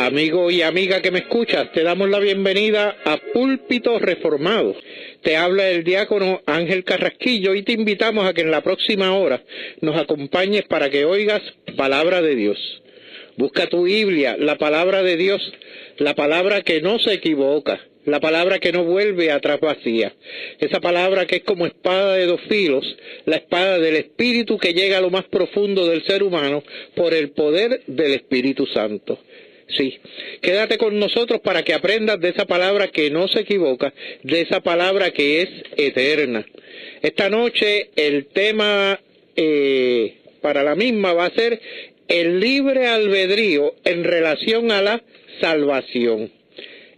Amigo y amiga que me escuchas, te damos la bienvenida a Púlpito Reformado. Te habla el diácono Ángel Carrasquillo y te invitamos a que en la próxima hora nos acompañes para que oigas palabra de Dios. Busca tu Biblia, la palabra de Dios, la palabra que no se equivoca, la palabra que no vuelve atrás vacía, esa palabra que es como espada de dos filos, la espada del Espíritu que llega a lo más profundo del ser humano por el poder del Espíritu Santo. Sí, quédate con nosotros para que aprendas de esa palabra que no se equivoca, de esa palabra que es eterna. Esta noche el tema para la misma va a ser el libre albedrío en relación a la salvación.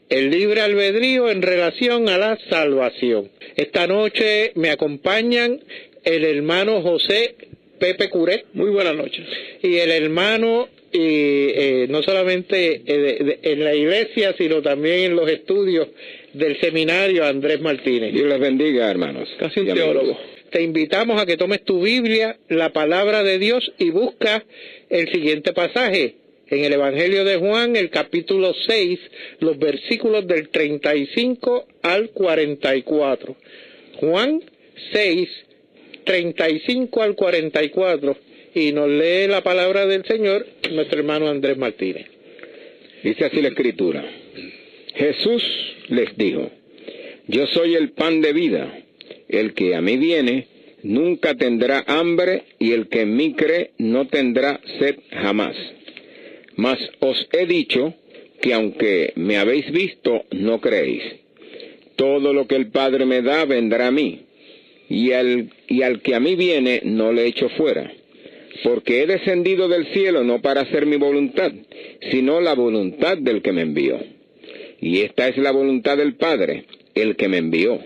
El libre albedrío en relación a la salvación. Esta noche me acompañan el hermano José Pepe Curet. Muy buenas noches. Y el hermano, no solamente en la iglesia, sino también en los estudios del seminario, Andrés Martínez. Dios les bendiga, hermanos. Casi un teólogo. Te invitamos a que tomes tu Biblia, la palabra de Dios, y busca el siguiente pasaje. En el Evangelio de Juan, el capítulo 6, los versículos del 35 al 44. Juan 6, 35 al 44. Y nos lee la palabra del Señor nuestro hermano Andrés Martínez. Dice así la Escritura. Jesús les dijo: Yo soy el pan de vida. El que a mí viene nunca tendrá hambre, y el que en mí cree no tendrá sed jamás. Mas os he dicho que aunque me habéis visto, no creéis. Todo lo que el Padre me da vendrá a mí, y al que a mí viene no le echo fuera. Porque he descendido del cielo no para hacer mi voluntad, sino la voluntad del que me envió. Y esta es la voluntad del Padre, el que me envió,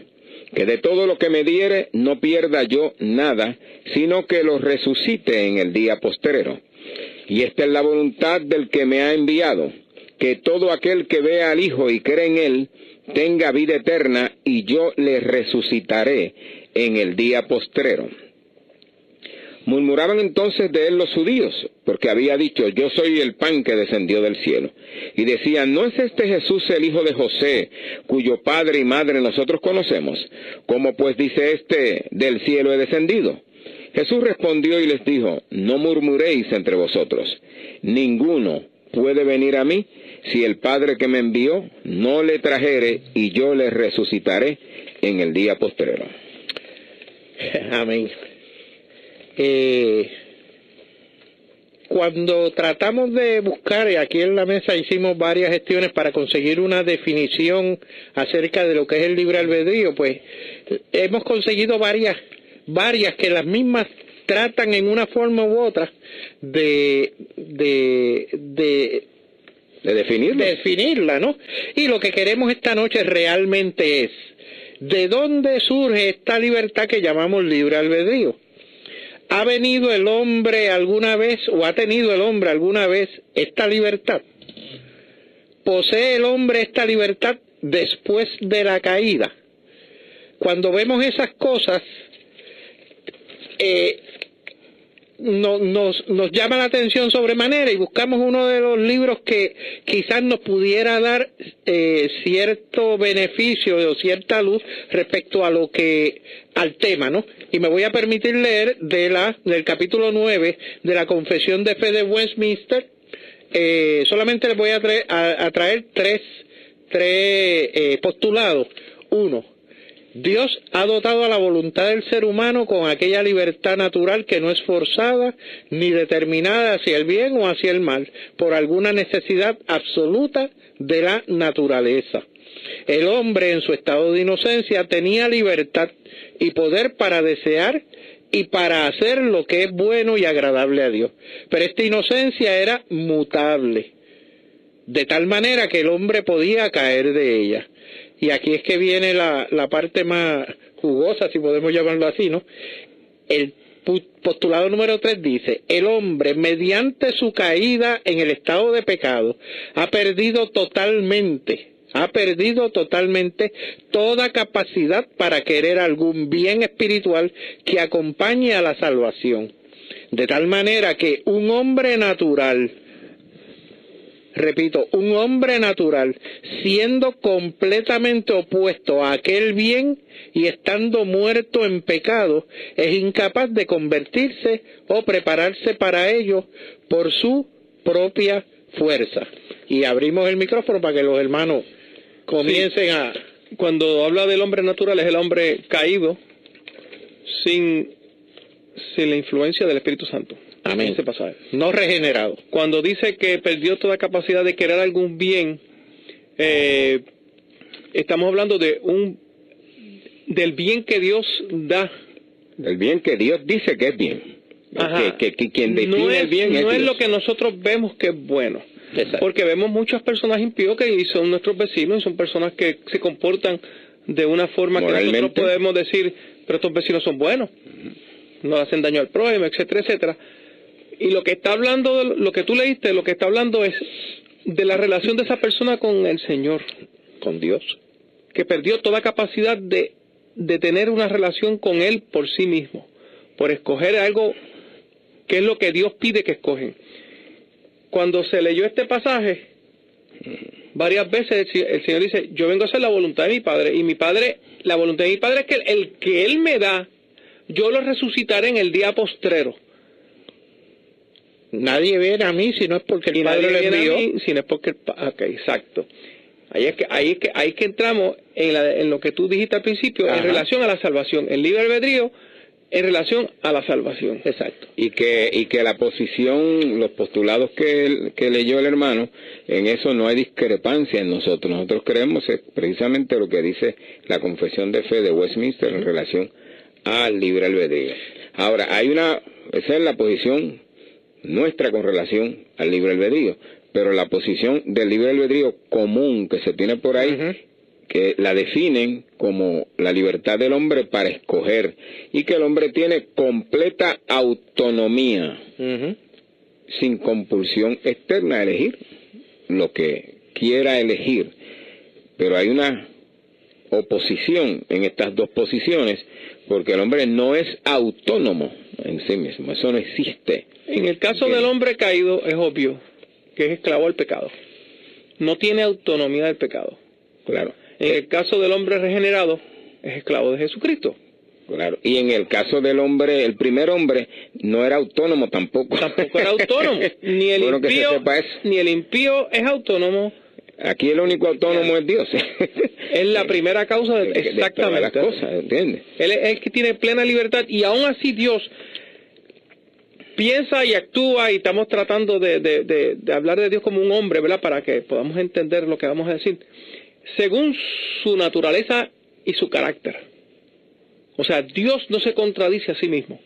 que de todo lo que me diere no pierda yo nada, sino que lo resucite en el día postrero. Y esta es la voluntad del que me ha enviado, que todo aquel que vea al Hijo y cree en Él, tenga vida eterna, y yo le resucitaré en el día postrero. Murmuraban entonces de él los judíos, porque había dicho: Yo soy el pan que descendió del cielo. Y decían: ¿No es este Jesús el hijo de José, cuyo padre y madre nosotros conocemos? ¿Cómo pues dice este: del cielo he descendido? Jesús respondió y les dijo: No murmuréis entre vosotros. Ninguno puede venir a mí si el Padre que me envió no le trajere, y yo le resucitaré en el día postrero. Amén. Cuando tratamos de buscar, y aquí en la mesa hicimos varias gestiones para conseguir una definición acerca de lo que es el libre albedrío, pues hemos conseguido varias que las mismas tratan en una forma u otra de definirla, ¿no? Y lo que queremos esta noche realmente es: ¿de dónde surge esta libertad que llamamos libre albedrío? ¿Ha venido el hombre alguna vez, o ha tenido el hombre alguna vez esta libertad? ¿Posee el hombre esta libertad después de la caída? Cuando vemos esas cosas, nos llama la atención sobremanera, y buscamos uno de los libros que quizás nos pudiera dar cierto beneficio o cierta luz respecto a al tema, ¿no? Y me voy a permitir leer del capítulo 9 de la Confesión de Fe de Westminster. Solamente les voy a traer tres postulados. Uno: Dios ha dotado a la voluntad del ser humano con aquella libertad natural que no es forzada ni determinada hacia el bien o hacia el mal por alguna necesidad absoluta de la naturaleza. El hombre, en su estado de inocencia, tenía libertad y poder para desear y para hacer lo que es bueno y agradable a Dios. Pero esta inocencia era mutable, de tal manera que el hombre podía caer de ella. Y aquí es que viene la parte más jugosa, si podemos llamarlo así, ¿no? El postulado número 3 dice: el hombre, mediante su caída en el estado de pecado, ha perdido totalmente toda capacidad para querer algún bien espiritual que acompañe a la salvación. De tal manera que un hombre natural repito, un hombre natural, siendo completamente opuesto a aquel bien y estando muerto en pecado, es incapaz de convertirse o prepararse para ello por su propia fuerza. Y abrimos el micrófono para que los hermanos comiencen a... Cuando habla del hombre natural, es el hombre caído sin la influencia del Espíritu Santo. Amén. Ese pasaje. No regenerado. Cuando dice que perdió toda capacidad de querer algún bien, estamos hablando del bien que Dios da. Del bien que Dios dice que es bien. Que quien define el bien no es es Dios. lo que nosotros vemos que es bueno. Exacto. Porque vemos muchas personas impíos que son nuestros vecinos y son personas que se comportan de una forma que nosotros podemos decir, pero estos vecinos son buenos, no hacen daño al prójimo, etcétera, etcétera. Y lo que está hablando, lo que tú leíste, lo que está hablando es de la relación de esa persona con el Señor, con Dios, que perdió toda capacidad de tener una relación con Él por sí mismo, por escoger algo que es lo que Dios pide que escogen. Cuando se leyó este pasaje, varias veces el Señor dice, yo vengo a hacer la voluntad de mi Padre, y la voluntad de mi Padre es que el que Él me da, yo lo resucitaré en el día postrero. Nadie viene a mí si no es porque el Padre lo envió. Si no es porque okay, exacto. Ahí es que entramos en lo que tú dijiste al principio, en relación a la salvación, el libre albedrío en relación a la salvación. Exacto. Y que la posición, los postulados que leyó el hermano, en eso no hay discrepancia en nosotros. Nosotros creemos precisamente lo que dice la Confesión de Fe de Westminster en relación al libre albedrío. Ahora, esa es la posición nuestra con relación al libre albedrío, pero la posición del libre albedrío común que se tiene por ahí, que la definen como la libertad del hombre para escoger, y que el hombre tiene completa autonomía, sin compulsión externa a elegir lo que quiera elegir. Pero hay una oposición en estas dos posiciones, porque el hombre no es autónomo en sí mismo, eso no existe. En el caso del hombre caído es obvio que es esclavo al pecado, no tiene autonomía del pecado. Claro. En el caso del hombre regenerado es esclavo de Jesucristo. Claro. Y en el caso del hombre, el primer hombre no era autónomo tampoco. Tampoco era autónomo. Ni el impío es autónomo. Aquí el único autónomo es Dios. Es la primera causa exactamente de todas las cosas, ¿entiendes? Él es el que tiene plena libertad, y aún así Dios piensa y actúa, y estamos tratando de hablar de Dios como un hombre, ¿verdad? Para que podamos entender lo que vamos a decir, según su naturaleza y su carácter. O sea, Dios no se contradice a sí mismo.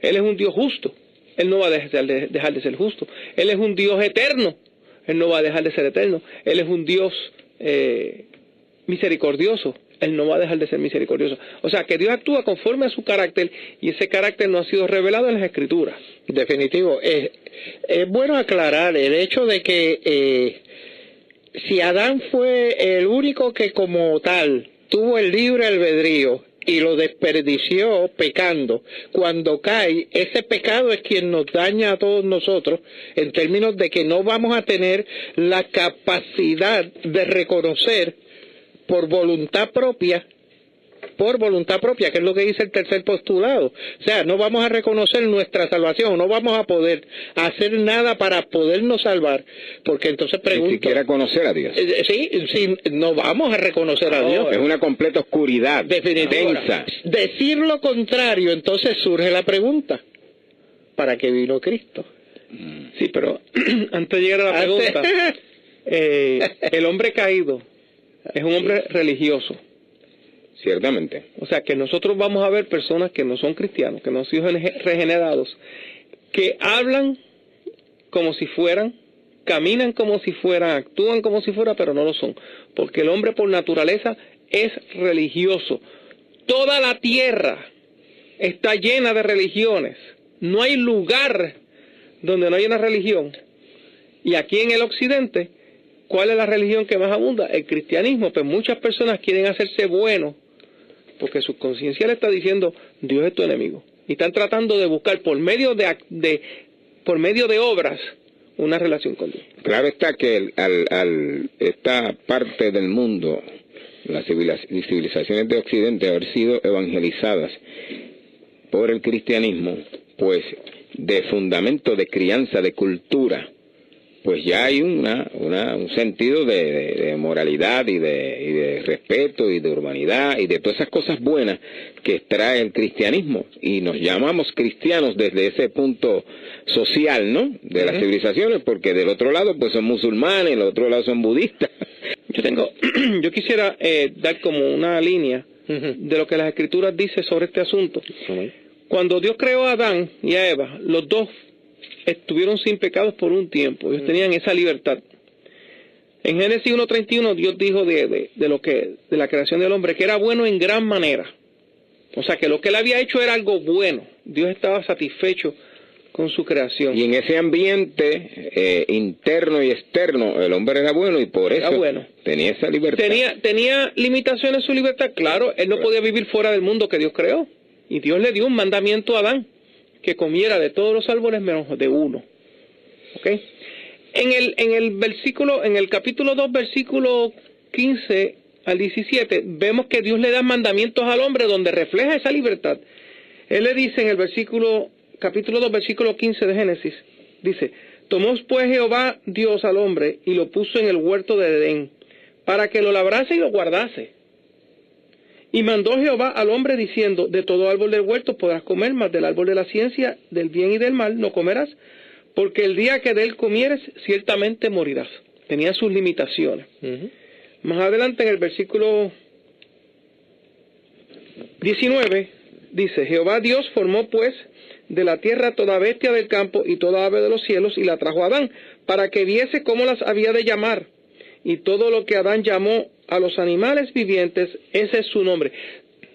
Él es un Dios justo, Él no va a dejar de ser justo. Él es un Dios eterno, Él no va a dejar de ser eterno. Él es un Dios misericordioso, Él no va a dejar de ser misericordioso. O sea, que Dios actúa conforme a su carácter, y ese carácter no ha sido revelado en las Escrituras. Definitivo. Es bueno aclarar el hecho de que si Adán fue el único que como tal tuvo el libre albedrío y lo desperdició pecando, cuando cae, ese pecado es quien nos daña a todos nosotros, en términos de que no vamos a tener la capacidad de reconocer por voluntad propia, que es lo que dice el tercer postulado. O sea, no vamos a reconocer nuestra salvación, no vamos a poder hacer nada para podernos salvar, porque entonces pregunto... Ni siquiera conocer a Dios. Sí, no vamos a reconocer a Dios. Es una completa oscuridad, densa. Decir lo contrario, entonces surge la pregunta, ¿para qué vino Cristo? Sí, pero antes de llegar a la pregunta, el hombre caído es un hombre religioso. Ciertamente. O sea, que nosotros vamos a ver personas que no son cristianos, que no son hijos regenerados, que hablan como si fueran, caminan como si fueran, actúan como si fueran, pero no lo son. Porque el hombre por naturaleza es religioso. Toda la tierra está llena de religiones. No hay lugar donde no haya una religión. Y aquí en el occidente, ¿cuál es la religión que más abunda? El cristianismo. Pues muchas personas quieren hacerse buenos porque su conciencia le está diciendo, Dios es tu enemigo. Y están tratando de buscar por medio de obras una relación con Dios. Claro está que esta parte del mundo, las civilizaciones de Occidente, haber sido evangelizadas por el cristianismo, pues de fundamento de crianza, de cultura, pues ya hay un sentido de moralidad y de respeto y de urbanidad y de todas esas cosas buenas que trae el cristianismo, y nos llamamos cristianos desde ese punto social, ¿no?, de las civilizaciones, porque del otro lado pues son musulmanes, del otro lado son budistas. Yo quisiera dar como una línea de lo que las Escrituras dicen sobre este asunto. Cuando Dios creó a Adán y a Eva, los dos estuvieron sin pecados por un tiempo. Ellos tenían esa libertad. En Génesis 1:31 Dios dijo de la creación del hombre que era bueno en gran manera. O sea, que lo que él había hecho era algo bueno. Dios estaba satisfecho con su creación. Y en ese ambiente interno y externo, el hombre era bueno, y por eso tenía esa libertad. Tenía limitaciones en su libertad, claro. Él no podía vivir fuera del mundo que Dios creó. Y Dios le dio un mandamiento a Adán, que comiera de todos los árboles menos de uno. ¿Ok? En el capítulo 2, versículo 15 al 17, vemos que Dios le da mandamientos al hombre donde refleja esa libertad. Él le dice en el capítulo 2, versículo 15 de Génesis, dice: tomó pues Jehová Dios al hombre y lo puso en el huerto de Edén, para que lo labrase y lo guardase. Y mandó Jehová al hombre diciendo: de todo árbol del huerto podrás comer, mas del árbol de la ciencia del bien y del mal no comerás, porque el día que de él comieres ciertamente morirás. Tenía sus limitaciones. Más adelante en el versículo 19 dice: Jehová Dios formó pues de la tierra toda bestia del campo y toda ave de los cielos, y la trajo a Adán, para que viese cómo las había de llamar. Y todo lo que Adán llamó a los animales vivientes, ese es su nombre.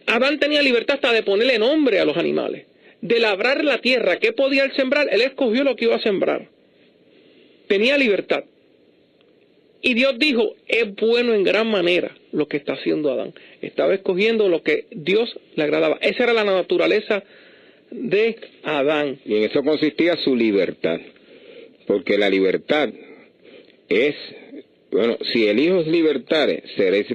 Adán tenía libertad hasta de ponerle nombre a los animales, de labrar la tierra. ¿Qué podía él sembrar? Él escogió lo que iba a sembrar. Tenía libertad. Y Dios dijo: es bueno en gran manera lo que está haciendo Adán. Estaba escogiendo lo que Dios le agradaba. Esa era la naturaleza de Adán. Y en eso consistía su libertad, porque la libertad es... Bueno, si el Hijo os libertare, seréis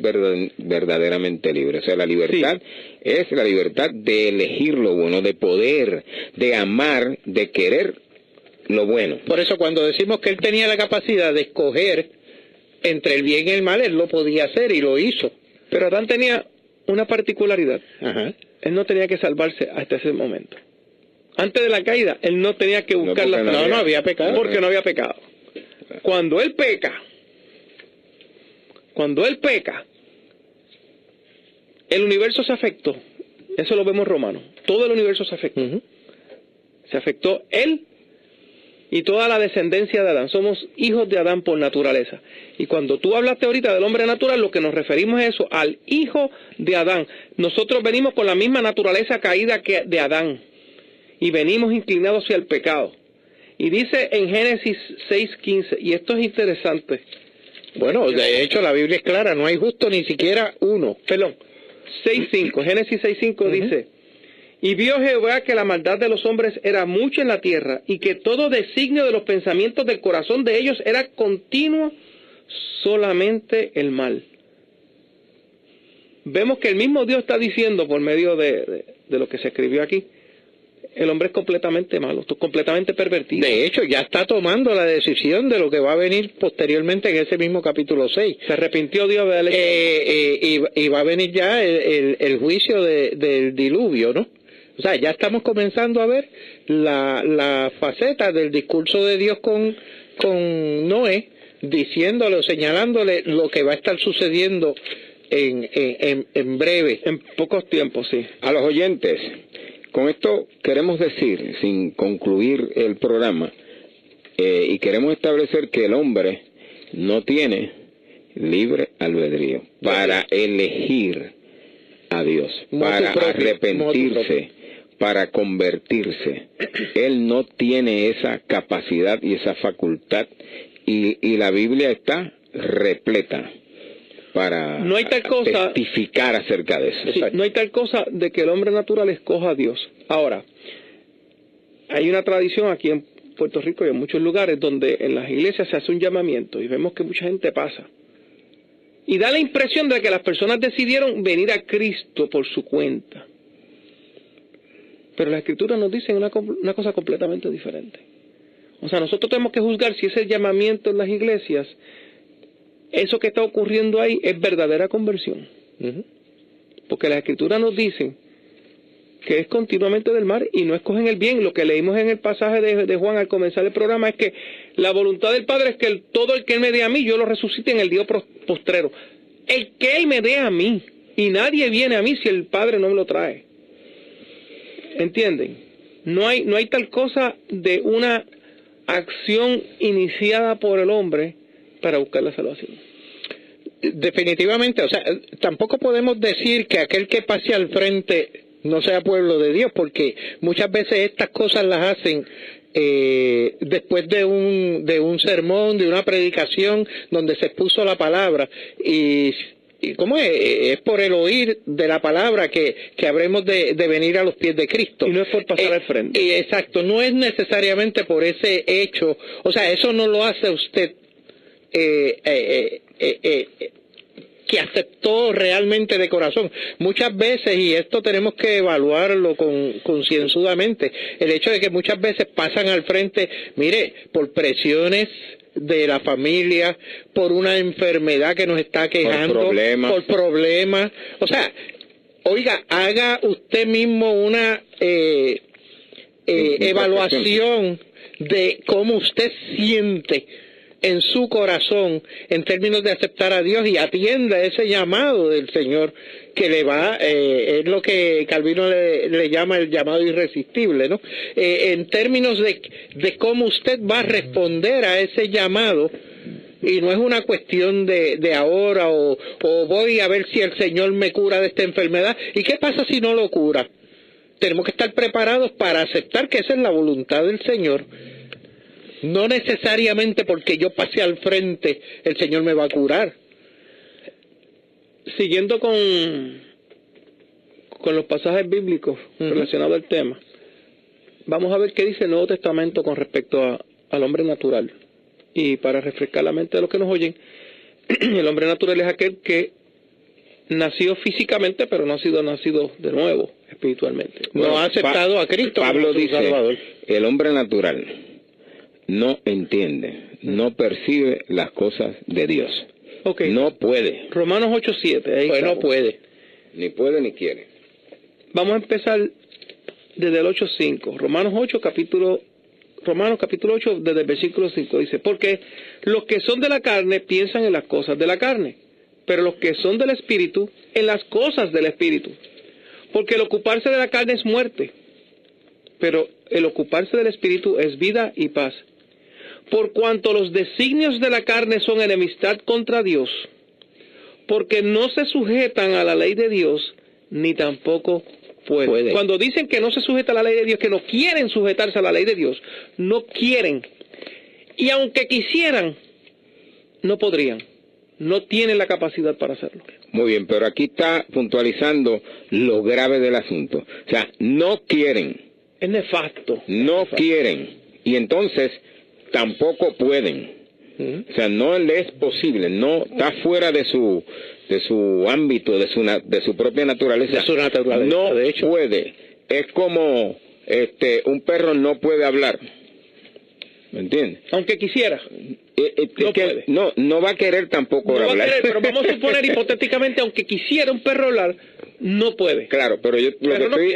verdaderamente libres. O sea, la libertad es la libertad de elegir lo bueno, de poder, de amar, de querer lo bueno. Por eso cuando decimos que él tenía la capacidad de escoger entre el bien y el mal, él lo podía hacer y lo hizo. Pero Adán tenía una particularidad. Él no tenía que salvarse hasta ese momento. Antes de la caída, él no tenía que buscar la salvación. No había pecado. Porque no había pecado. Cuando él peca, el universo se afectó. Eso lo vemos en Romanos. Todo el universo se afectó. Se afectó él y toda la descendencia de Adán. Somos hijos de Adán por naturaleza. Y cuando tú hablaste ahorita del hombre natural, lo que nos referimos es eso, al hijo de Adán. Nosotros venimos con la misma naturaleza caída que de Adán. Y venimos inclinados hacia el pecado. Y dice en Génesis 6:15, y esto es interesante. Bueno, de hecho la Biblia es clara, no hay justo ni siquiera uno. Perdón, 6:5, Génesis 6:5 dice: y vio Jehová que la maldad de los hombres era mucha en la tierra, y que todo designio de los pensamientos del corazón de ellos era continuo, solamente el mal. Vemos que el mismo Dios está diciendo por medio de lo que se escribió aquí: el hombre es completamente malo, completamente pervertido. De hecho, ya está tomando la decisión de lo que va a venir posteriormente en ese mismo capítulo 6. Se arrepintió Dios de la y va a venir ya el juicio del diluvio, ¿no? O sea, ya estamos comenzando a ver la faceta del discurso de Dios con Noé, diciéndole o señalándole lo que va a estar sucediendo en breve. En pocos tiempos, sí. A los oyentes, con esto queremos decir, sin concluir el programa, y queremos establecer que el hombre no tiene libre albedrío para elegir a Dios, para arrepentirse, para convertirse. Él no tiene esa capacidad y esa facultad, y la Biblia está repleta para no hay tal cosa, testificar acerca de eso. Sí, no hay tal cosa de que el hombre natural escoja a Dios. Ahora, hay una tradición aquí Puerto Rico y en muchos lugares donde en las iglesias se hace un llamamiento y vemos que mucha gente pasa. Y da la impresión de que las personas decidieron venir a Cristo por su cuenta. Pero la Escritura nos dice una cosa completamente diferente. O sea, nosotros tenemos que juzgar si ese llamamiento en las iglesias, eso que está ocurriendo ahí, es verdadera conversión. Porque las Escrituras nos dicen que es continuamente del mal y no escogen el bien. Lo que leímos en el pasaje de Juan al comenzar el programa es que la voluntad del Padre es que todo el que Él me dé a mí, yo lo resucite en el día postrero. El que Él me dé a mí, y nadie viene a mí si el Padre no me lo trae. ¿Entienden? No hay tal cosa de una acción iniciada por el hombre para buscar la salvación. Definitivamente, o sea, tampoco podemos decir que aquel que pase al frente no sea pueblo de Dios, porque muchas veces estas cosas las hacen después de un sermón, de una predicación donde se expuso la palabra, y ¿cómo es por el oír de la palabra que habremos de venir a los pies de Cristo. Y no es por pasar al frente. Exacto, no es necesariamente por ese hecho, o sea, eso no lo hace usted que aceptó realmente de corazón. Muchas veces, y esto tenemos que evaluarlo concienzudamente, el hecho de que muchas veces pasan al frente, mire, por presiones de la familia, por una enfermedad que nos está quejando, por problemas. O sea, oiga, haga usted mismo una evaluación de cómo usted siente en su corazón en términos de aceptar a Dios y atienda ese llamado del Señor que le va, es lo que Calvino le llama el llamado irresistible, ¿no? En términos de cómo usted va a responder a ese llamado, y no es una cuestión de ahora o voy a ver si el Señor me cura de esta enfermedad. ¿Y qué pasa si no lo cura? Tenemos que estar preparados para aceptar que esa es la voluntad del Señor. No necesariamente porque yo pase al frente el Señor me va a curar. Siguiendo con los pasajes bíblicos relacionados al tema, vamos a ver qué dice el Nuevo Testamento con respecto al hombre natural. Y para refrescar la mente de los que nos oyen, el hombre natural es aquel que nació físicamente, pero no ha sido nacido de nuevo espiritualmente. No ha aceptado a Cristo. Pablo dice, Salvador. El hombre natural no entiende, no percibe las cosas de Dios. Okay. No puede. Romanos 8:7. Pues no puede. Ni puede ni quiere. Vamos a empezar desde el 8:5. Romanos capítulo 8, desde el versículo 5. Dice, porque los que son de la carne piensan en las cosas de la carne, pero los que son del Espíritu, en las cosas del Espíritu. Porque el ocuparse de la carne es muerte, pero el ocuparse del Espíritu es vida y paz. Por cuanto los designios de la carne son enemistad contra Dios, porque no se sujetan a la ley de Dios, ni tampoco pueden. Cuando dicen que no se sujeta a la ley de Dios, que no quieren sujetarse a la ley de Dios, no quieren. Y aunque quisieran, no podrían. No tienen la capacidad para hacerlo. Muy bien, pero aquí está puntualizando lo grave del asunto. O sea, no quieren. Es nefasto. No quieren. Y entonces tampoco pueden. O sea, no le es posible, no está fuera de su ámbito, de su propia naturaleza. De su naturaleza, no de hecho. Puede. Es como un perro no puede hablar. ¿Me entiendes? Aunque quisiera. No puede. No va a querer tampoco hablar. Va a querer, pero vamos a suponer hipotéticamente, aunque quisiera un perro hablar, no puede. Claro, pero yo lo que estoy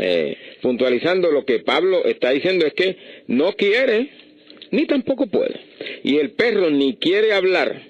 es puntualizando lo que Pablo está diciendo, es que no quiere, ni tampoco puede. Y el perro ni quiere hablar,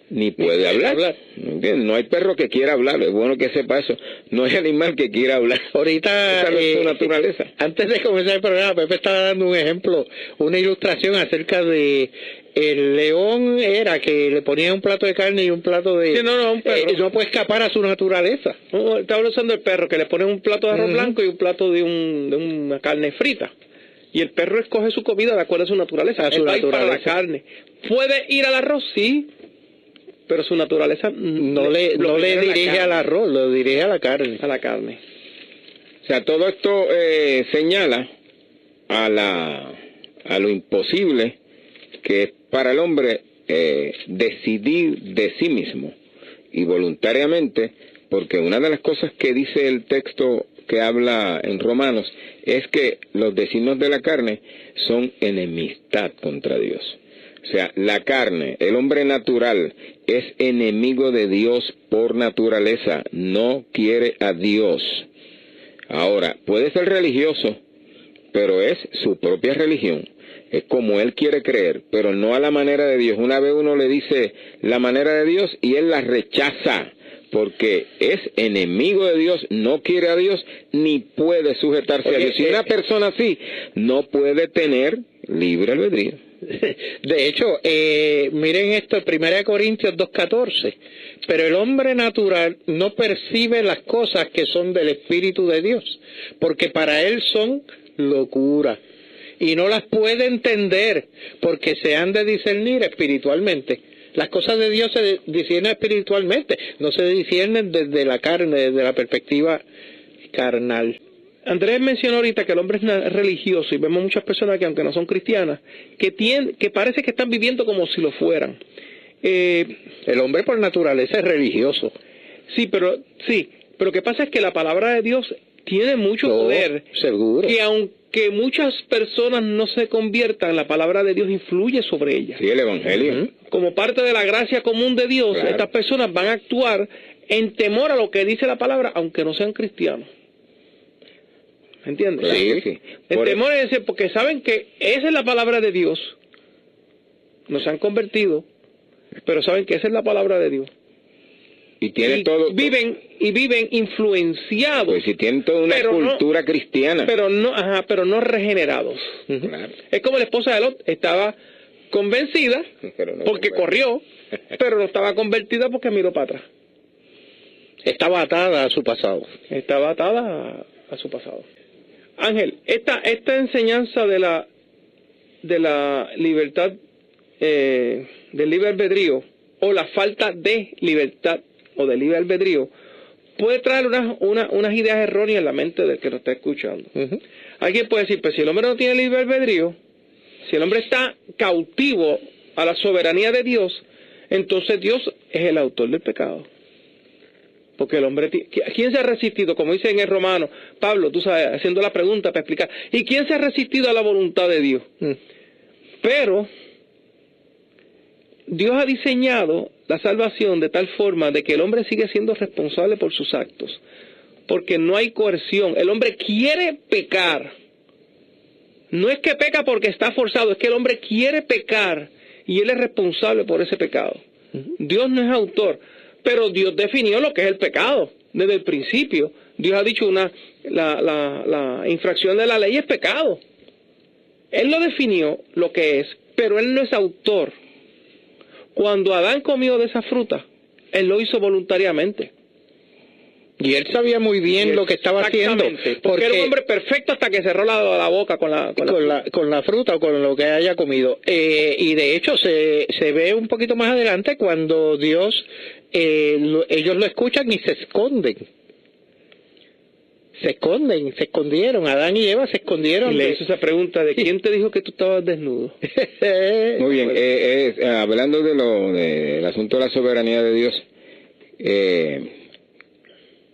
ni puede hablar. No hay perro que quiera hablar, es bueno que sepa eso. No hay animal que quiera hablar. Ahorita, esa no es su naturaleza. Antes de comenzar el programa, Pepe estaba dando un ejemplo, una ilustración acerca de el león era que le ponía un plato de carne y un plato de... Sí, un perro. No puede escapar a su naturaleza. Estaba usando el perro, que le pone un plato de arroz blanco y un plato de una carne frita. Y el perro escoge su comida de acuerdo a su naturaleza. A su naturaleza. Para la carne. ¿Puede ir al arroz? Sí. Pero su naturaleza no le dirige al arroz, lo dirige a la carne. A la carne. O sea, todo esto señala a lo imposible que es para el hombre decidir de sí mismo y voluntariamente, porque una de las cosas que dice el texto que habla en Romanos es que los designios de la carne son enemistad contra Dios. O sea, la carne, el hombre natural, es enemigo de Dios por naturaleza, no quiere a Dios. Ahora, puede ser religioso, pero es su propia religión. Es como él quiere creer, pero no a la manera de Dios. Una vez uno le dice la manera de Dios y él la rechaza, porque es enemigo de Dios, no quiere a Dios, ni puede sujetarse a Dios. Y una persona así no puede tener libre albedrío. De hecho, miren esto, 1 Corintios 2:14, pero el hombre natural no percibe las cosas que son del Espíritu de Dios, porque para él son locura, y no las puede entender, porque se han de discernir espiritualmente. Las cosas de Dios se disciernen espiritualmente, no se disciernen desde la carne, desde la perspectiva carnal. Andrés mencionó ahorita que el hombre es religioso, y vemos muchas personas que, aunque no son cristianas, que parece que están viviendo como si lo fueran. El hombre por naturaleza es religioso. Sí, pero lo que pasa es que la palabra de Dios tiene mucho poder, seguro, que aunque muchas personas no se conviertan, la palabra de Dios influye sobre ellas. Sí, el Evangelio. Como parte de la gracia común de Dios, claro, estas personas van a actuar en temor a lo que dice la palabra, aunque no sean cristianos. ¿Me entiendes? Sí. El temor es ese, porque saben que esa es la palabra de Dios. No se han convertido, pero saben que esa es la palabra de Dios. Y tienen todo. Viven influenciados. Pues si tienen toda una cultura cristiana. Pero no regenerados. Claro. Es como la esposa de Lot, estaba convencida porque corrió, pero no estaba convertida porque miró para atrás. Estaba atada a su pasado. Estaba atada a su pasado. Ángel, esta enseñanza de la libertad, del libre albedrío, o la falta de libertad o de libre albedrío, puede traer unas ideas erróneas en la mente del que nos está escuchando. Alguien puede decir, pues si el hombre no tiene libre albedrío, si el hombre está cautivo a la soberanía de Dios, entonces Dios es el autor del pecado. Porque el hombre, ¿quién se ha resistido? Como dice en el Romano, Pablo, tú sabes, haciendo la pregunta para explicar, ¿y quién se ha resistido a la voluntad de Dios? Pero Dios ha diseñado la salvación de tal forma de que el hombre sigue siendo responsable por sus actos, porque no hay coerción. El hombre quiere pecar. No es que peca porque está forzado, es que el hombre quiere pecar y él es responsable por ese pecado. Dios no es autor. Pero Dios definió lo que es el pecado desde el principio. Dios ha dicho la infracción de la ley es pecado. Él lo definió lo que es, pero Él no es autor. Cuando Adán comió de esa fruta, Él lo hizo voluntariamente. Y Él sabía muy bien lo que estaba haciendo. Porque era un hombre perfecto hasta que cerró la boca con la fruta o con lo que haya comido. Y de hecho se ve un poquito más adelante cuando Dios, ellos lo escuchan y se esconden. Se escondieron. Adán y Eva se escondieron. Y le hizo esa pregunta de ¿quién te dijo que tú estabas desnudo? Muy bien, hablando del asunto de la soberanía de Dios,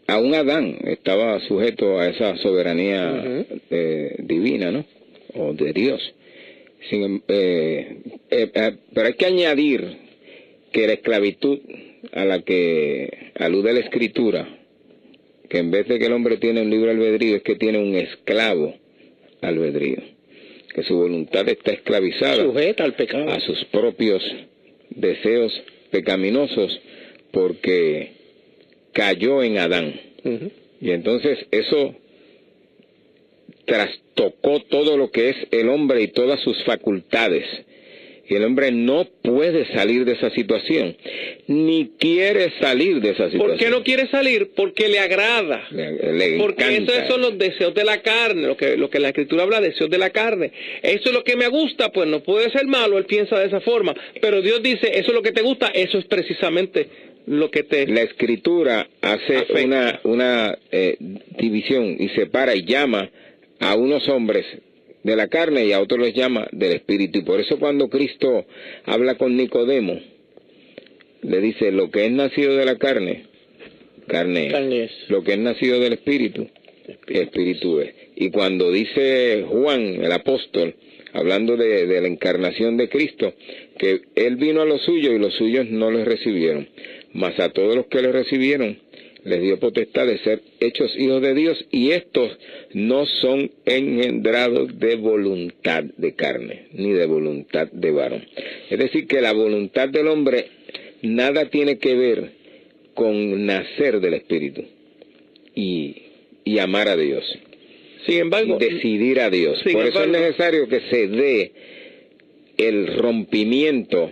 aún Adán estaba sujeto a esa soberanía divina, ¿no? O de Dios. Pero hay que añadir que la esclavitud a la que alude la Escritura, que en vez de que el hombre tiene un libre albedrío, es que tiene un esclavo albedrío, que su voluntad está esclavizada, sujeta al pecado, a sus propios deseos pecaminosos, porque cayó en Adán. Y entonces eso trastocó todo lo que es el hombre y todas sus facultades. Y el hombre no puede salir de esa situación, ni quiere salir de esa situación. ¿Por qué no quiere salir? Porque le agrada. Le porque encanta. esos son los deseos de la carne, lo que la Escritura habla, deseos de la carne. Eso es lo que me gusta, pues no puede ser malo, él piensa de esa forma. Pero Dios dice, eso es lo que te gusta, eso es precisamente lo que te... La Escritura hace afecta. una división y separa y llama a unos hombres de la carne y a otros les llama del espíritu. Y por eso cuando Cristo habla con Nicodemo, le dice, lo que es nacido de la carne es. Lo que es nacido del espíritu, espíritu es. Y cuando dice Juan, el apóstol, hablando de la encarnación de Cristo, que Él vino a los suyos y los suyos no les recibieron, mas a todos los que le recibieron, les dio potestad de ser hechos hijos de Dios, y estos no son engendrados de voluntad de carne, ni de voluntad de varón. Es decir, que la voluntad del hombre nada tiene que ver con nacer del Espíritu y amar a Dios. Sin embargo, decidir a Dios. Por eso es necesario que se dé el rompimiento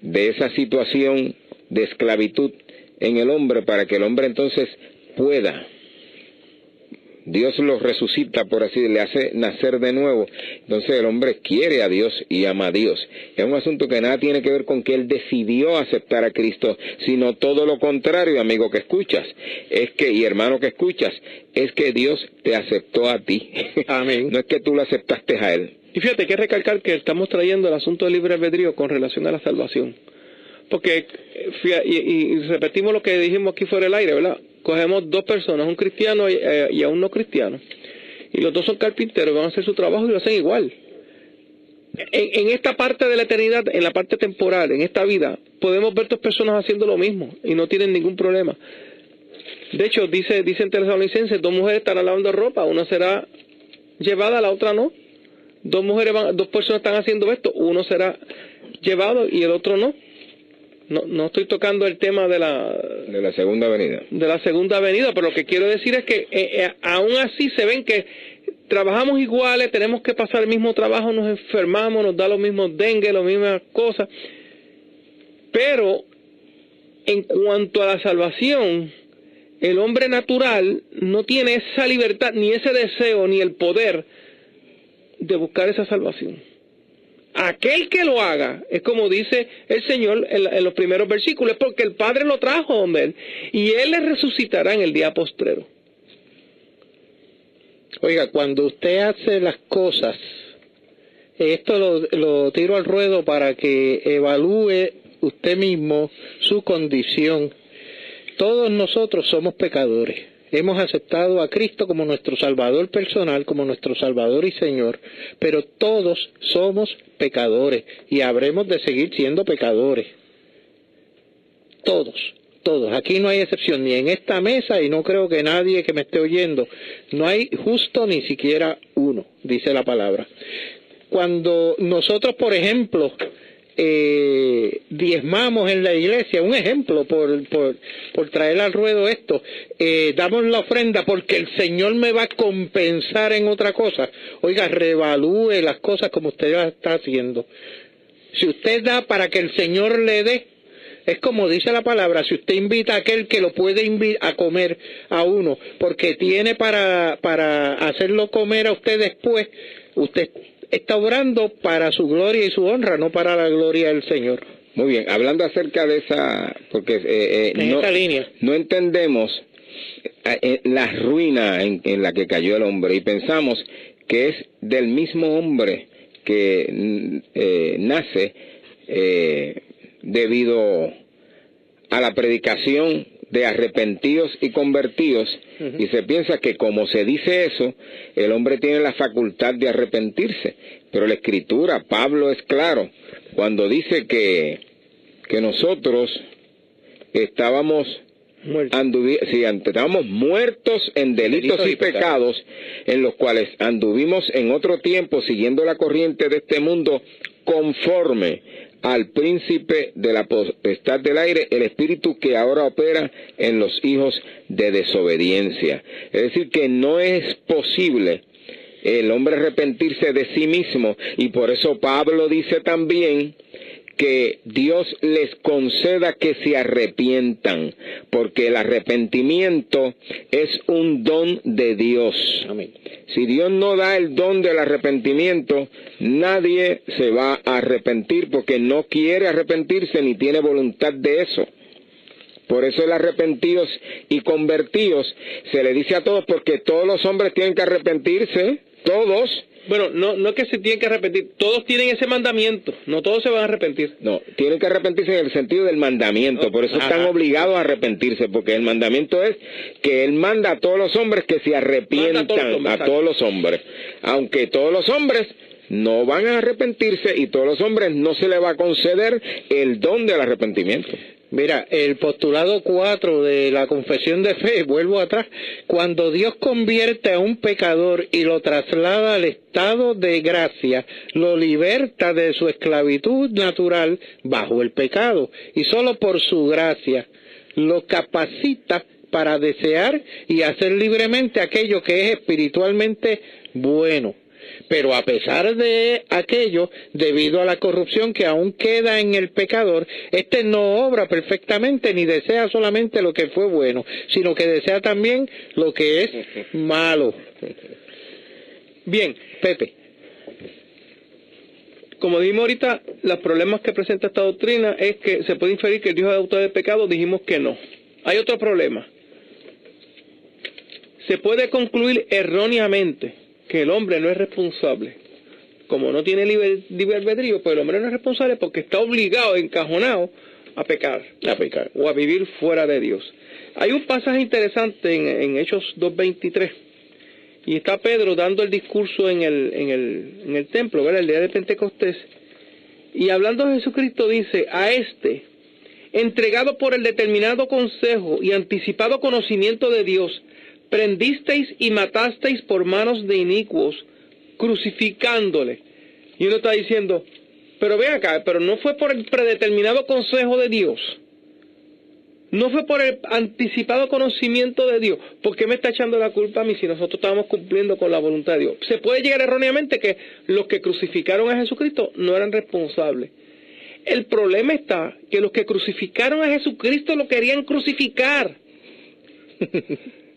de esa situación de esclavitud en el hombre, para que el hombre entonces pueda, Dios lo resucita, por así decirlo, le hace nacer de nuevo. Entonces el hombre quiere a Dios y ama a Dios. Es un asunto que nada tiene que ver con que él decidió aceptar a Cristo, sino todo lo contrario, amigo que escuchas, y hermano que escuchas, es que Dios te aceptó a ti. Amén. No es que tú lo aceptaste a Él. Y fíjate, hay que recalcar que estamos trayendo el asunto del libre albedrío con relación a la salvación. Porque, y repetimos lo que dijimos aquí fuera del aire, ¿verdad? Cogemos dos personas, un cristiano y a un no cristiano, y los dos son carpinteros, van a hacer su trabajo y lo hacen igual. En esta parte de la eternidad, en la parte temporal, en esta vida, podemos ver dos personas haciendo lo mismo y no tienen ningún problema. De hecho, dicen Tesalonicenses, dos mujeres estarán lavando ropa, una será llevada, la otra no. Dos personas están haciendo esto, uno será llevado y el otro no. No estoy tocando el tema de la segunda venida. De la segunda venida, pero lo que quiero decir es que aún así se ven que trabajamos iguales, tenemos que pasar el mismo trabajo, nos enfermamos, nos da los mismos dengue, las mismas cosas. Pero en cuanto a la salvación, el hombre natural no tiene esa libertad, ni ese deseo, ni el poder de buscar esa salvación. Aquel que lo haga, es como dice el Señor en los primeros versículos, es porque el Padre lo trajo donde Él, y Él le resucitará en el día postrero. Oiga, cuando usted hace las cosas, esto lo tiro al ruedo para que evalúe usted mismo su condición. Todos nosotros somos pecadores. Hemos aceptado a Cristo como nuestro Salvador personal, como nuestro Salvador y Señor, pero todos somos pecadores y habremos de seguir siendo pecadores. Todos. Aquí no hay excepción, ni en esta mesa, y no creo que nadie que me esté oyendo. No hay justo ni siquiera uno, dice la palabra. Cuando nosotros, por ejemplo, diezmamos en la iglesia, un ejemplo por traer al ruedo esto, damos la ofrenda porque el Señor me va a compensar en otra cosa. Oiga, reevalúe las cosas como usted las está haciendo. Si usted da para que el Señor le dé, es como dice la palabra, si usted invita a aquel que lo puede invitar a comer a uno, porque tiene para hacerlo comer a usted después, usted está obrando para su gloria y su honra, no para la gloria del Señor. Muy bien, hablando acerca de esa, porque esta línea no entendemos la ruina en la que cayó el hombre, y pensamos que es del mismo hombre que nace debido a la predicación de arrepentidos y convertidos, y se piensa que como se dice eso, el hombre tiene la facultad de arrepentirse. Pero la Escritura, Pablo es claro, cuando dice que nosotros estábamos muertos en delitos y pecados, en los cuales anduvimos en otro tiempo siguiendo la corriente de este mundo, conforme al príncipe de la potestad del aire, el espíritu que ahora opera en los hijos de desobediencia. Es decir, que no es posible el hombre arrepentirse de sí mismo, y por eso Pablo dice también que Dios les conceda que se arrepientan, porque el arrepentimiento es un don de Dios. Amén. Si Dios no da el don del arrepentimiento, nadie se va a arrepentir, porque no quiere arrepentirse ni tiene voluntad de eso. Por eso el arrepentidos y convertidos se le dice a todos, porque todos los hombres tienen que arrepentirse, todos. Bueno, no es que se tienen que arrepentir, todos tienen ese mandamiento, no todos se van a arrepentir. No, tienen que arrepentirse en el sentido del mandamiento, por eso están obligados a arrepentirse, porque el mandamiento es que Él manda a todos los hombres que se arrepientan, a todos los hombres, aunque todos los hombres no van a arrepentirse y todos los hombres no se les va a conceder el don del arrepentimiento. Mira, el postulado 4 de la confesión de fe, vuelvo atrás, cuando Dios convierte a un pecador y lo traslada al estado de gracia, lo liberta de su esclavitud natural bajo el pecado, y solo por su gracia lo capacita para desear y hacer libremente aquello que es espiritualmente bueno. Pero a pesar de aquello, debido a la corrupción que aún queda en el pecador, no obra perfectamente ni desea solamente lo que fue bueno, sino que desea también lo que es malo. Bien, Pepe. Como dijimos ahorita, los problemas que presenta esta doctrina es que se puede inferir que el Dios es autor del pecado, dijimos que no. Hay otro problema. Se puede concluir erróneamente que el hombre no es responsable. Como no tiene libre albedrío, pues el hombre no es responsable porque está obligado, encajonado a pecar o a vivir fuera de Dios. Hay un pasaje interesante en Hechos 2:23, y está Pedro dando el discurso en el templo, ¿verdad? El día de Pentecostés, y hablando de Jesucristo dice: a entregado por el determinado consejo y anticipado conocimiento de Dios, prendisteis y matasteis por manos de inicuos, crucificándole. Y uno está diciendo, pero ve acá, pero no fue por el predeterminado consejo de Dios, no fue por el anticipado conocimiento de Dios. ¿Por qué me está echando la culpa a mí si nosotros estábamos cumpliendo con la voluntad de Dios? Se puede llegar erróneamente que los que crucificaron a Jesucristo no eran responsables. El problema está que los que crucificaron a Jesucristo lo querían crucificar.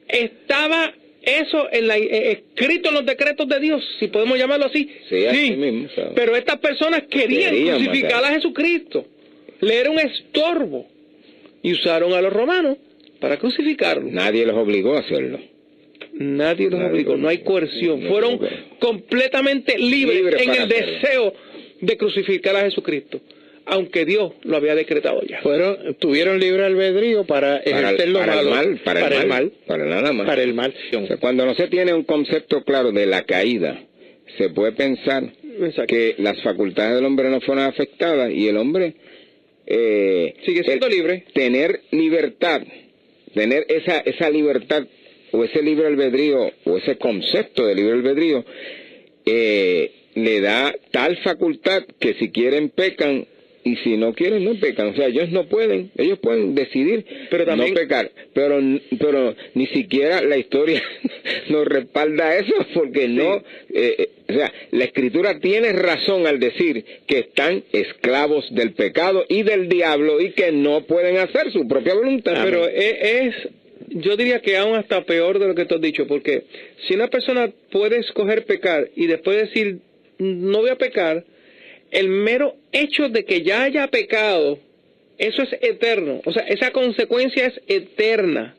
Estaba eso escrito en los decretos de Dios, si podemos llamarlo así. Sí, así mismo, ¿sabes? Pero estas personas querían crucificar a Jesucristo. Le era un estorbo. Y usaron a los romanos para crucificarlo. Nadie los obligó a hacerlo. Nadie los obligó, no hay coerción. Fueron completamente libres en el deseo de crucificar a Jesucristo, aunque Dios lo había decretado ya. Tuvieron libre albedrío para ejercer lo malo. Para nada más. Para el mal. O sea, cuando no se tiene un concepto claro de la caída, se puede pensar que las facultades del hombre no fueron afectadas y el hombre sigue siendo libre. Tener libertad, tener esa libertad o ese libre albedrío o ese concepto de libre albedrío le da tal facultad que si quieren pecan y si no quieren no pecan. O sea, ellos pueden decidir pero también, no pecar, pero ni siquiera la historia nos respalda eso, porque no, o sea, la Escritura tiene razón al decir que están esclavos del pecado y del diablo y que no pueden hacer su propia voluntad. Pero yo diría que aún hasta peor de lo que tú has dicho, porque si una persona puede escoger pecar y después decir no voy a pecar, el mero hecho de que ya haya pecado, eso es eterno. O sea, esa consecuencia es eterna.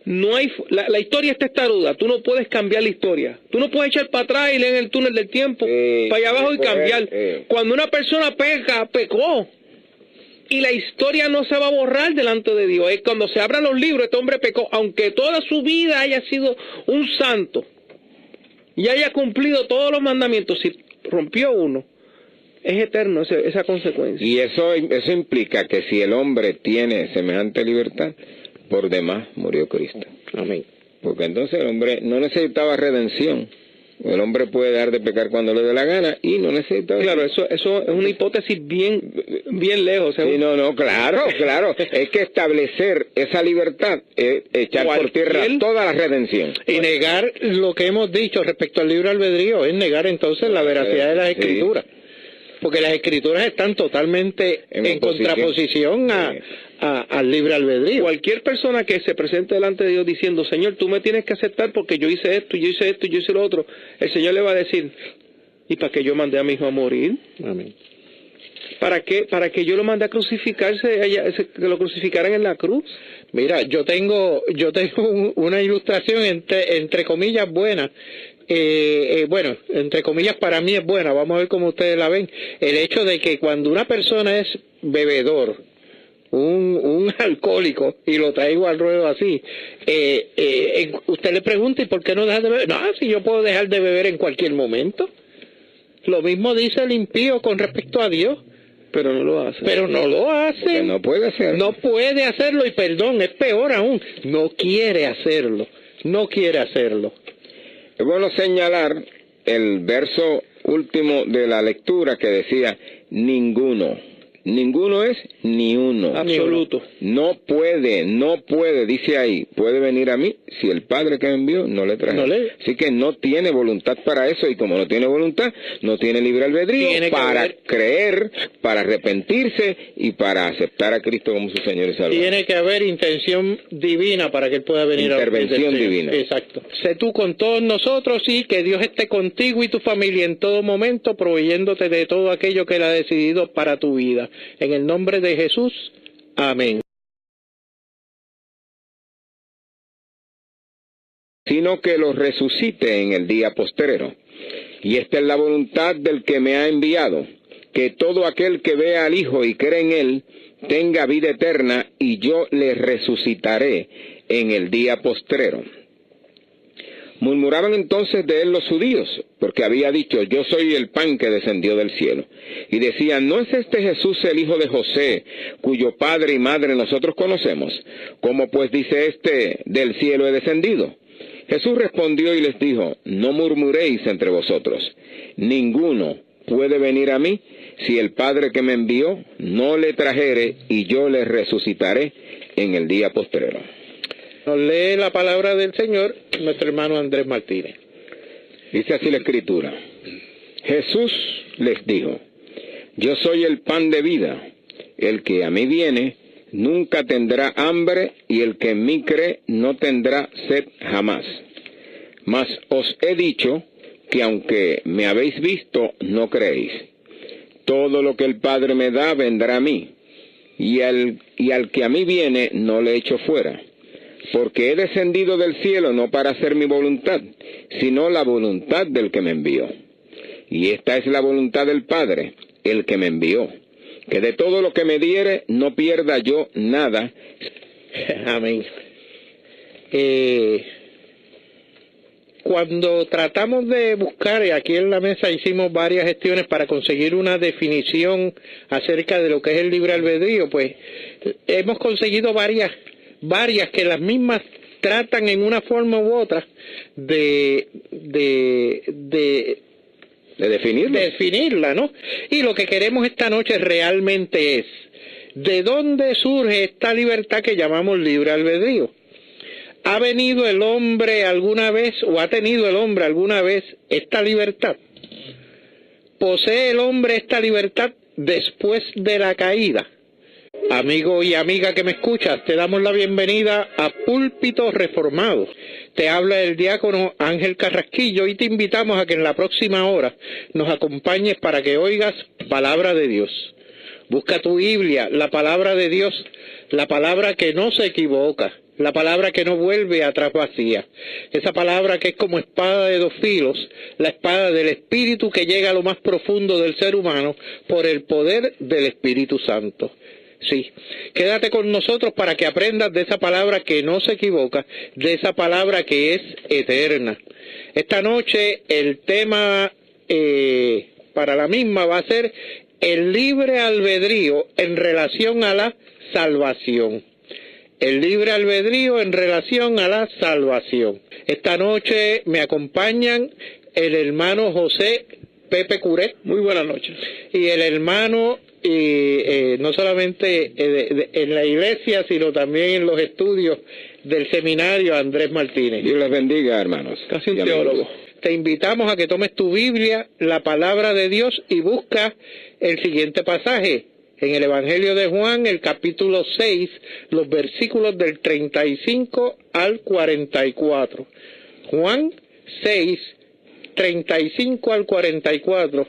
No hay la historia está testaruda. Tú no puedes cambiar la historia. Tú no puedes echar para atrás y leer el túnel del tiempo para allá abajo y cambiar. Cuando una persona peca, pecó. Y la historia no se va a borrar delante de Dios. Es cuando se abran los libros, este hombre pecó, aunque toda su vida haya sido un santo y haya cumplido todos los mandamientos, si rompió uno, es eterno esa consecuencia. Y eso implica que si el hombre tiene semejante libertad, por demás murió Cristo. Amén. Porque entonces el hombre no necesitaba redención. El hombre puede dejar de pecar cuando le dé la gana y no necesita... Claro, eso es una hipótesis bien lejos. Sí, claro. Es que establecer esa libertad es echar por tierra toda la redención. Y negar lo que hemos dicho respecto al libre albedrío es negar entonces la veracidad de las Escrituras. Porque las Escrituras están totalmente en contraposición al libre albedrío. Cualquier persona que se presente delante de Dios diciendo, Señor, tú me tienes que aceptar porque yo hice esto, yo hice lo otro, el Señor le va a decir, ¿y para qué yo mandé a mi hijo a morir? Amén. ¿Para qué yo lo mandé a crucificarse, que lo crucificaran en la cruz? Mira, yo tengo una ilustración entre comillas buena bueno, entre comillas para mí es buena, vamos a ver cómo ustedes la ven, el hecho de que cuando una persona es bebedor, un alcohólico, y lo traigo al ruedo así, usted le pregunta, ¿y por qué no deja de beber? No, si yo puedo dejar de beber en cualquier momento. Lo mismo dice el impío con respecto a Dios. Pero no lo hace. Pero no lo hace. Porque no puede hacerlo. No puede hacerlo, y perdón, es peor aún, no quiere hacerlo. No quiere hacerlo. Es bueno señalar el verso último de la lectura que decía, ninguno. Ninguno es ni uno. Absoluto. No puede, dice ahí, puede venir a mí si el Padre que me envió no le trae. Así que no tiene voluntad para eso, y como no tiene voluntad, no tiene libre albedrío para creer, para arrepentirse y para aceptar a Cristo como su Señor y Salvador. Tiene que haber intención divina para que Él pueda venir a intervención divina. Exacto. Sé tú con todos nosotros, y que Dios esté contigo y tu familia en todo momento, proveyéndote de todo aquello que Él ha decidido para tu vida. En el nombre de Jesús, amén. Sino que los resucite en el día postrero. Y esta es la voluntad del que me ha enviado, que todo aquel que vea al Hijo y cree en Él, tenga vida eterna, y yo le resucitaré en el día postrero. Murmuraban entonces de él los judíos, porque había dicho, yo soy el pan que descendió del cielo. Y decían, ¿no es este Jesús el hijo de José, cuyo padre y madre nosotros conocemos? ¿Cómo pues dice este, del cielo he descendido? Jesús respondió y les dijo, no murmuréis entre vosotros. Ninguno puede venir a mí si el Padre que me envió no le trajere, y yo le resucitaré en el día postrero. Nos lee la palabra del Señor nuestro hermano Andrés Martínez. Dice así la Escritura. Jesús les dijo, yo soy el pan de vida. El que a mí viene nunca tendrá hambre, y el que en mí cree no tendrá sed jamás. Mas os he dicho que aunque me habéis visto, no creéis. Todo lo que el Padre me da vendrá a mí, y al que a mí viene no le echo fuera. Porque he descendido del cielo no para hacer mi voluntad, sino la voluntad del que me envió. Y esta es la voluntad del Padre, el que me envió, que de todo lo que me diere no pierda yo nada. Amén. Cuando tratamos de buscar, y aquí en la mesa hicimos varias gestiones para conseguir una definición acerca de lo que es el libre albedrío, pues hemos conseguido varias que las mismas tratan en una forma u otra de definirla, ¿no? Y lo que queremos esta noche realmente es, ¿de dónde surge esta libertad que llamamos libre albedrío? ¿Ha venido el hombre alguna vez, o ha tenido el hombre alguna vez esta libertad? ¿Posee el hombre esta libertad después de la caída? Amigo y amiga que me escuchas, te damos la bienvenida a Púlpitos Reformados. Te habla el diácono Ángel Carrasquillo, y te invitamos a que en la próxima hora nos acompañes para que oigas palabra de Dios. Busca tu Biblia, la palabra de Dios, la palabra que no se equivoca, la palabra que no vuelve atrás vacía, esa palabra que es como espada de dos filos, la espada del Espíritu que llega a lo más profundo del ser humano por el poder del Espíritu Santo. Sí, quédate con nosotros para que aprendas de esa palabra que no se equivoca, de esa palabra que es eterna. Esta noche el tema para la misma va a ser el libre albedrío en relación a la salvación. El libre albedrío en relación a la salvación. Esta noche me acompañan el hermano José Pepe Curet. Muy buenas noches. Y el hermano, no solamente en la iglesia, sino también en los estudios del seminario, Andrés Martínez. Dios les bendiga, hermanos. Casi un teólogo. Te invitamos a que tomes tu Biblia, la palabra de Dios, y busca el siguiente pasaje. En el Evangelio de Juan, el capítulo 6, los versículos del 35 al 44. Juan 6, 35 al 44.